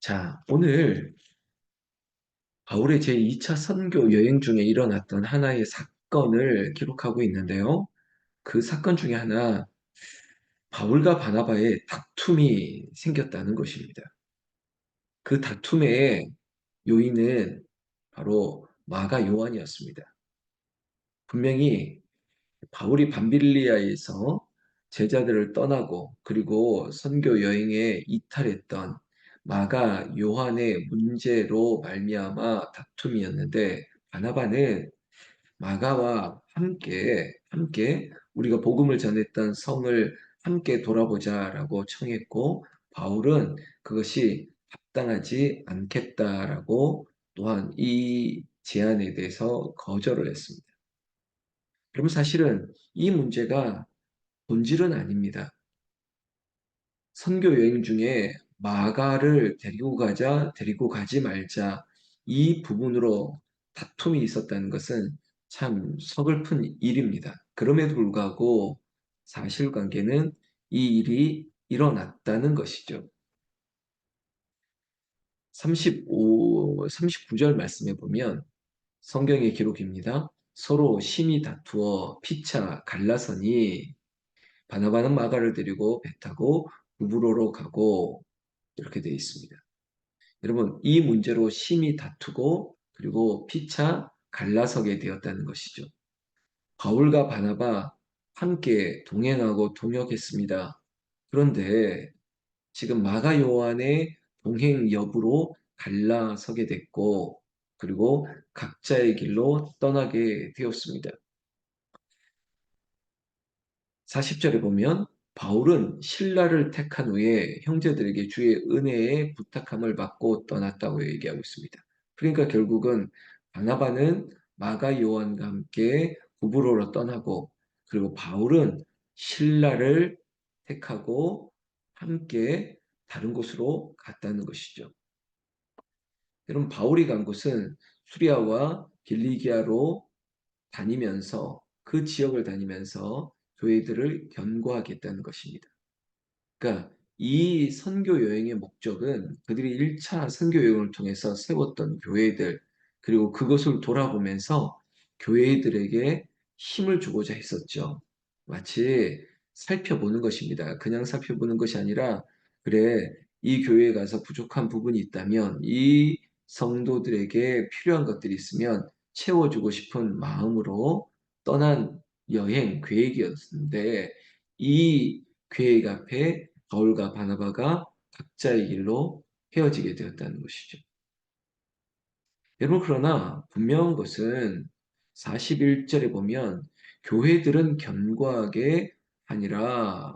자, 오늘 바울의 제2차 선교 여행 중에 일어났던 하나의 사건을 기록하고 있는데요. 그 사건 중에 하나, 바울과 바나바의 다툼이 생겼다는 것입니다. 그 다툼의 요인은 바로 마가 요한이었습니다. 분명히 바울이 밤빌리아에서 제자들을 떠나고 그리고 선교 여행에 이탈했던 마가 요한의 문제로 말미암아 다툼이었는데 바나바는 마가와 함께 우리가 복음을 전했던 성을 함께 돌아보자라고 청했고 바울은 그것이 합당하지 않겠다라고 또한 이 제안에 대해서 거절을 했습니다. 그러면 사실은 이 문제가 본질은 아닙니다. 선교 여행 중에 마가를 데리고 가자, 데리고 가지 말자 이 부분으로 다툼이 있었다는 것은 참 서글픈 일입니다. 그럼에도 불구하고 사실관계는 이 일이 일어났다는 것이죠. 39절 말씀해 보면 성경의 기록입니다. 서로 심히 다투어 피차 갈라서니 바나바는 마가를 데리고 배 타고 구브로로 가고 이렇게 되어 있습니다. 여러분, 이 문제로 심히 다투고 그리고 피차 갈라서게 되었다는 것이죠. 바울과 바나바 함께 동행하고 동역했습니다. 그런데 지금 마가 요한의 동행 여부로 갈라서게 됐고 그리고 각자의 길로 떠나게 되었습니다. 40절에 보면 바울은 신라를 택한 후에 형제들에게 주의 은혜에 부탁함을 받고 떠났다고 얘기하고 있습니다. 그러니까 결국은 바나바는 마가 요한과 함께 구브로로 떠나고 그리고 바울은 신라를 택하고 함께 다른 곳으로 갔다는 것이죠. 여러분 바울이 간 곳은 수리아와 길리기아로 다니면서 그 지역을 다니면서 교회들을 견고하겠다는 것입니다. 그러니까 이 선교 여행의 목적은 그들이 1차 선교 여행을 통해서 세웠던 교회들 그리고 그것을 돌아보면서 교회들에게 힘을 주고자 했었죠. 마치 살펴보는 것입니다. 그냥 살펴보는 것이 아니라 그래 이 교회에 가서 부족한 부분이 있다면 이 성도들에게 필요한 것들이 있으면 채워주고 싶은 마음으로 떠난 여행 계획이었는데 이 계획 앞에 바울과 바나바가 각자의 길로 헤어지게 되었다는 것이죠. 여러분, 그러나 분명한 것은 41절에 보면 교회들은 견고하게 아니라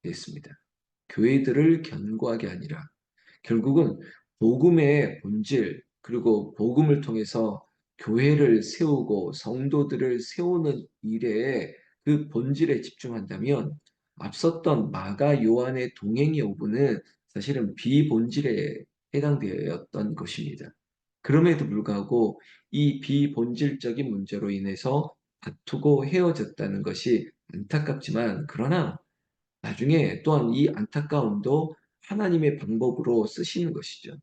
됐습니다. 교회들을 견고하게 아니라 결국은 복음의 본질 그리고 복음을 통해서 교회를 세우고 성도들을 세우는 일에 그 본질에 집중한다면 앞섰던 마가 요한의 동행 여부는 사실은 비본질에 해당되었던 것입니다. 그럼에도 불구하고 이 비본질적인 문제로 인해서 다투고 헤어졌다는 것이 안타깝지만 그러나 나중에 또한 이 안타까움도 하나님의 방법으로 쓰시는 것이죠.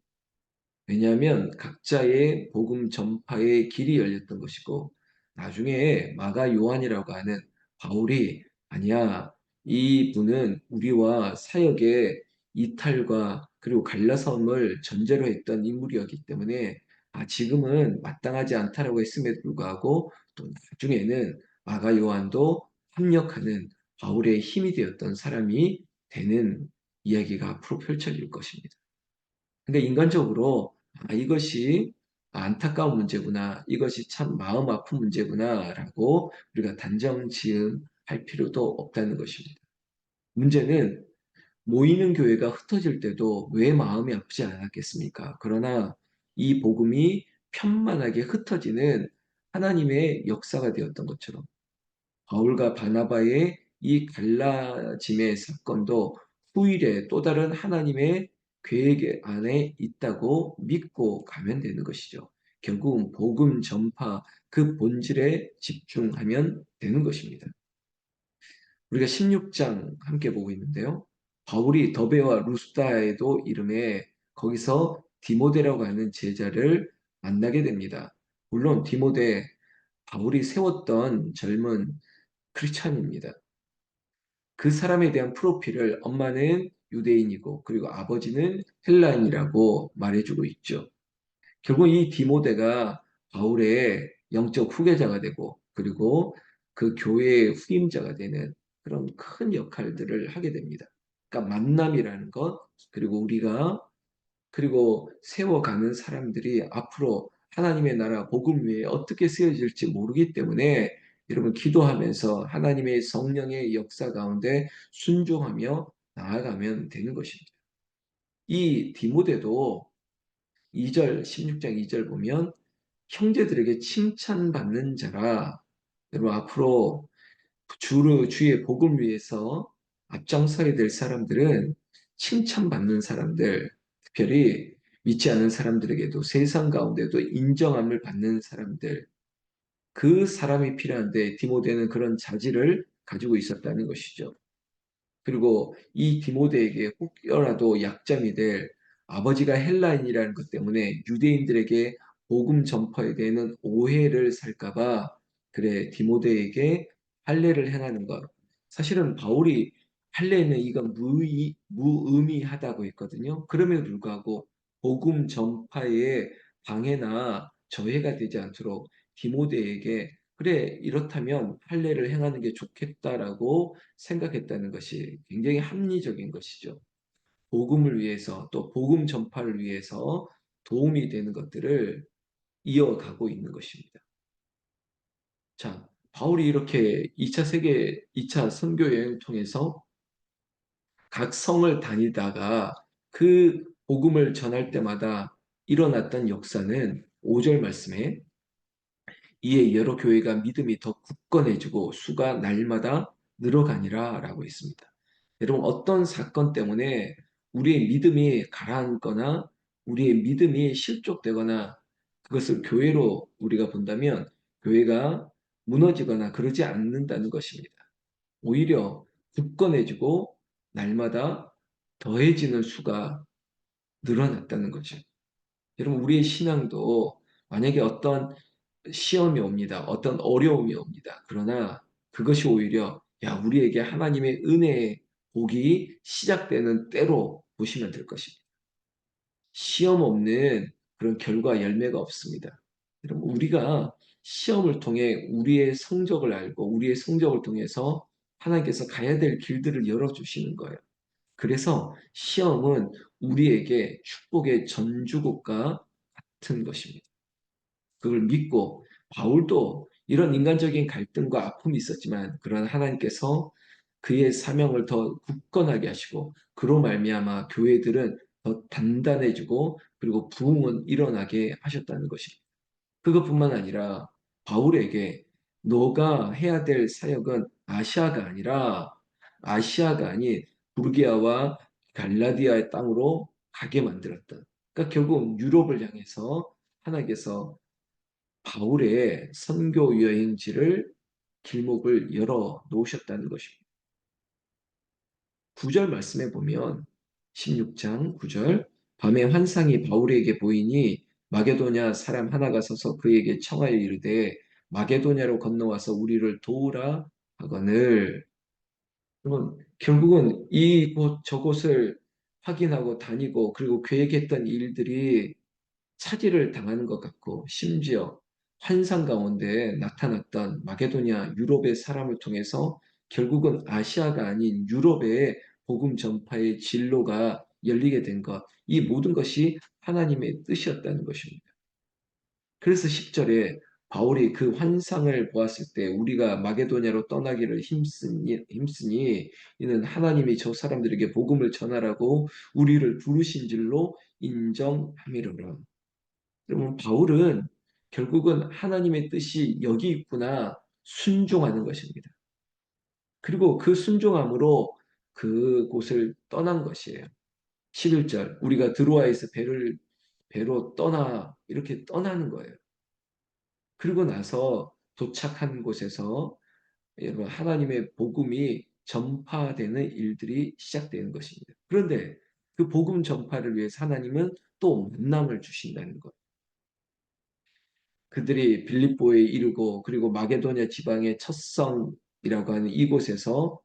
왜냐하면 각자의 복음 전파의 길이 열렸던 것이고 나중에 마가 요한이라고 하는 바울이 아니야 이 분은 우리와 사역의 이탈과 그리고 갈라섬을 전제로 했던 인물이었기 때문에 지금은 마땅하지 않다라고 했음에도 불구하고 또 나중에는 마가 요한도 협력하는 바울의 힘이 되었던 사람이 되는 이야기가 앞으로 펼쳐질 것입니다. 근데 인간적으로 이것이 안타까운 문제구나, 이것이 참 마음 아픈 문제구나라고 우리가 단정 지음할 필요도 없다는 것입니다. 문제는 모이는 교회가 흩어질 때도 왜 마음이 아프지 않았겠습니까? 그러나 이 복음이 편만하게 흩어지는 하나님의 역사가 되었던 것처럼 바울과 바나바의 이 갈라짐의 사건도 후일에 또 다른 하나님의 계획 안에 있다고 믿고 가면 되는 것이죠. 결국은 복음 전파 그 본질에 집중하면 되는 것입니다. 우리가 16장 함께 보고 있는데요. 바울이 더베와 루스다에도 이름에 거기서 디모데라고 하는 제자를 만나게 됩니다. 물론 디모데, 바울이 세웠던 젊은 크리스찬입니다. 그 사람에 대한 프로필을 엄마는 유대인이고 그리고 아버지는 헬라인이라고 말해주고 있죠. 결국 이 디모데가 바울의 영적 후계자가 되고 그리고 그 교회의 후임자가 되는 그런 큰 역할들을 하게 됩니다. 그러니까 만남이라는 것, 그리고 우리가 그리고 세워가는 사람들이 앞으로 하나님의 나라 복음 위에 어떻게 쓰여질지 모르기 때문에 여러분 기도하면서 하나님의 성령의 역사 가운데 순종하며 나아가면 되는 것입니다. 이 디모데도 2절, 16장 2절 보면 형제들에게 칭찬받는 자라. 여러분 앞으로 주의 복을 위해서 앞장서야 될 사람들은 칭찬받는 사람들, 특별히 믿지 않은 사람들에게도 세상 가운데도 인정함을 받는 사람들, 그 사람이 필요한데 디모데는 그런 자질을 가지고 있었다는 것이죠. 그리고 이 디모데에게 혹여라도 약점이 될 아버지가 헬라인이라는 것 때문에 유대인들에게 복음 전파에 대한 오해를 살까봐 그래 디모데에게 할례를 행하는 것. 사실은 바울이 할례는 이건 무의미하다고 했거든요. 그럼에도 불구하고 복음 전파에 방해나 저해가 되지 않도록 디모데에게 그래 이렇다면 할례를 행하는 게 좋겠다라고 생각했다는 것이 굉장히 합리적인 것이죠. 복음을 위해서 또 복음 전파를 위해서 도움이 되는 것들을 이어가고 있는 것입니다. 자, 바울이 이렇게 2차 선교 여행을 통해서 각 성을 다니다가 그 복음을 전할 때마다 일어났던 역사는 5절 말씀에 이에 여러 교회가 믿음이 더 굳건해지고 수가 날마다 늘어가니라 라고 있습니다. 여러분 어떤 사건 때문에 우리의 믿음이 가라앉거나 우리의 믿음이 실족되거나 그것을 교회로 우리가 본다면 교회가 무너지거나 그러지 않는다는 것입니다. 오히려 굳건해지고 날마다 더해지는 수가 늘어났다는 거죠. 여러분 우리의 신앙도 만약에 어떤 시험이 옵니다. 어떤 어려움이 옵니다. 그러나 그것이 오히려 우리에게 하나님의 은혜의 복이 시작되는 때로 보시면 될 것입니다. 시험 없는 그런 결과 열매가 없습니다. 여러분 우리가 시험을 통해 우리의 성적을 알고 우리의 성적을 통해서 하나님께서 가야 될 길들을 열어주시는 거예요. 그래서 시험은 우리에게 축복의 전주곡과 같은 것입니다. 그걸 믿고 바울도 이런 인간적인 갈등과 아픔이 있었지만 그러나 하나님께서 그의 사명을 더 굳건하게 하시고 그로 말미암아 교회들은 더 단단해지고 그리고 부흥은 일어나게 하셨다는 것입니다. 그것뿐만 아니라 바울에게 너가 해야 될 사역은 아시아가 아닌 부르기아와 갈라디아의 땅으로 가게 만들었다. 그러니까 결국 유럽을 향해서 하나님께서 바울의 선교 여행지를 길목을 열어 놓으셨다는 것입니다. 9절 말씀해 보면 16장 9절 밤에 환상이 바울에게 보이니 마게도냐 사람 하나가 서서 그에게 청하여 이르되 마게도냐로 건너와서 우리를 도우라 하거늘. 그러면 결국은 이곳 저곳을 확인하고 다니고 그리고 계획했던 일들이 차질을 당하는 것 같고 심지어 환상 가운데 나타났던 마게도냐 유럽의 사람을 통해서 결국은 아시아가 아닌 유럽의 복음 전파의 진로가 열리게 된 것, 이 모든 것이 하나님의 뜻이었다는 것입니다. 그래서 10절에 바울이 그 환상을 보았을 때 우리가 마게도냐로 떠나기를 힘쓰니 이는 하나님이 저 사람들에게 복음을 전하라고 우리를 부르신 줄로 인정함이로라. 그러면 바울은 결국은 하나님의 뜻이 여기 있구나 순종하는 것입니다. 그리고 그 순종함으로 그곳을 떠난 것이에요. 11절 우리가 드로아에서 배로 떠나 이렇게 떠나는 거예요. 그리고 나서 도착한 곳에서 여러분 하나님의 복음이 전파되는 일들이 시작되는 것입니다. 그런데 그 복음 전파를 위해서 하나님은 또 만남을 주신다는 것. 그들이 빌립보에 이르고 그리고 마게도냐 지방의 첫 성이라고 하는 이곳에서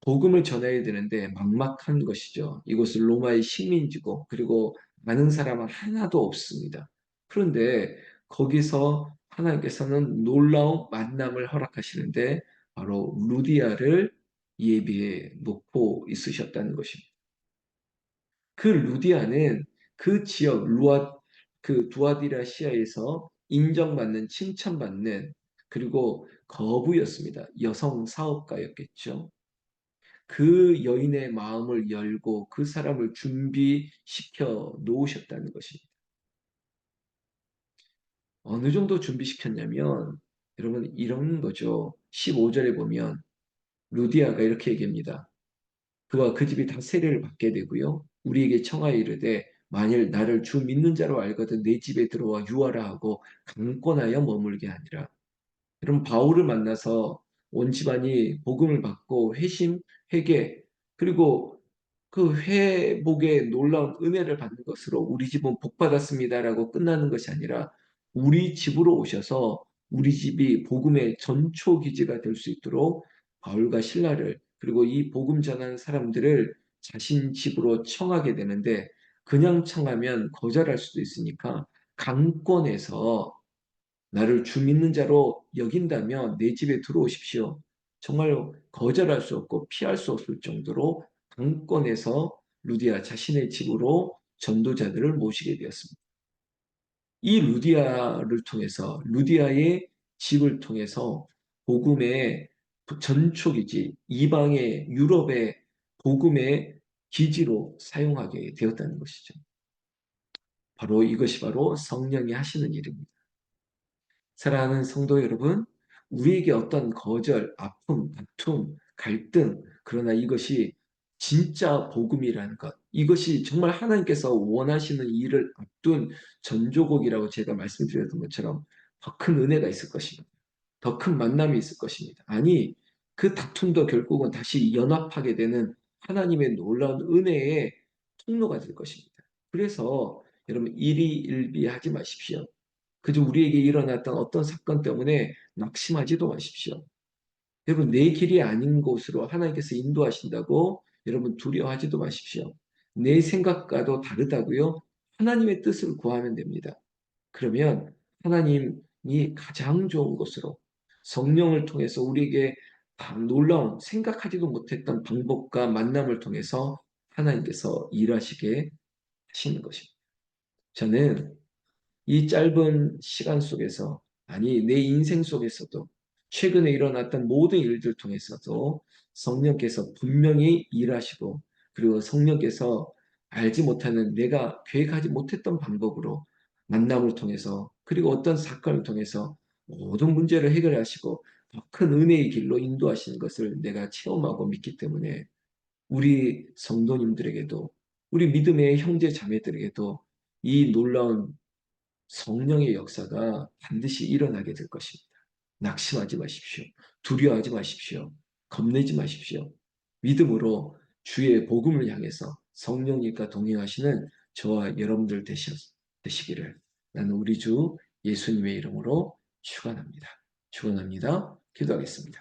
복음을 전해야 되는데 막막한 것이죠. 이곳은 로마의 식민지고 그리고 많은 사람은 하나도 없습니다. 그런데 거기서 하나님께서는 놀라운 만남을 허락하시는데 바로 루디아를 예비해 놓고 있으셨다는 것입니다. 그 루디아는 그 지역 그 두아디라시아에서 인정받는 칭찬받는 그리고 거부였습니다. 여성 사업가였겠죠. 그 여인의 마음을 열고 그 사람을 준비시켜 놓으셨다는 것입니다. 어느 정도 준비시켰냐면 여러분 이런 거죠. 15절에 보면 루디아가 이렇게 얘기합니다. 그와 그 집이 다 세례를 받게 되고요. 우리에게 청하여 이르되 만일 나를 주 믿는 자로 알거든 내 집에 들어와 유하라 하고 강권하여 머물게 하니라. 여러분 바울을 만나서 온 집안이 복음을 받고 회심, 회개 그리고 그 회복의 놀라운 은혜를 받는 것으로 우리 집은 복 받았습니다라고 끝나는 것이 아니라 우리 집으로 오셔서 우리 집이 복음의 전초 기지가 될 수 있도록 바울과 신라를 그리고 이 복음 전하는 사람들을 자신 집으로 청하게 되는데 그냥 청하면 거절할 수도 있으니까 강권해서 나를 주 믿는 자로 여긴다면 내 집에 들어오십시오. 정말 거절할 수 없고 피할 수 없을 정도로 강권해서 루디아 자신의 집으로 전도자들을 모시게 되었습니다. 이 루디아를 통해서 루디아의 집을 통해서 복음의 전초기지 이방의 유럽의 복음의 기지로 사용하게 되었다는 것이죠. 바로 이것이 바로 성령이 하시는 일입니다. 사랑하는 성도 여러분, 우리에게 어떤 거절, 아픔, 다툼, 갈등, 그러나 이것이 진짜 복음이라는 것, 이것이 정말 하나님께서 원하시는 일을 앞둔 전조곡이라고 제가 말씀드렸던 것처럼 더 큰 은혜가 있을 것입니다. 더 큰 만남이 있을 것입니다. 아니, 그 다툼도 결국은 다시 연합하게 되는 하나님의 놀라운 은혜의 통로가 될 것입니다. 그래서 여러분, 일희일비하지 마십시오. 그저 우리에게 일어났던 어떤 사건 때문에 낙심하지도 마십시오. 여러분, 내 길이 아닌 곳으로 하나님께서 인도하신다고 여러분 두려워하지도 마십시오. 내 생각과도 다르다고요? 하나님의 뜻을 구하면 됩니다. 그러면 하나님이 가장 좋은 곳으로 성령을 통해서 우리에게 다 놀라운 생각하지도 못했던 방법과 만남을 통해서 하나님께서 일하시게 하시는 것입니다. 저는 이 짧은 시간 속에서, 아니, 내 인생 속에서도 최근에 일어났던 모든 일들 통해서도 성령께서 분명히 일하시고, 그리고 성령께서 알지 못하는 내가 계획하지 못했던 방법으로 만남을 통해서, 그리고 어떤 사건을 통해서 모든 문제를 해결하시고 더 큰 은혜의 길로 인도하시는 것을 내가 체험하고 믿기 때문에 우리 성도님들에게도, 우리 믿음의 형제 자매들에게도 이 놀라운 성령의 역사가 반드시 일어나게 될 것입니다. 낙심하지 마십시오. 두려워하지 마십시오. 겁내지 마십시오. 믿음으로 주의 복음을 향해서 성령님과 동행하시는 저와 여러분들 되시기를 나는 우리 주 예수님의 이름으로 축원합니다. 축원합니다. 기도하겠습니다.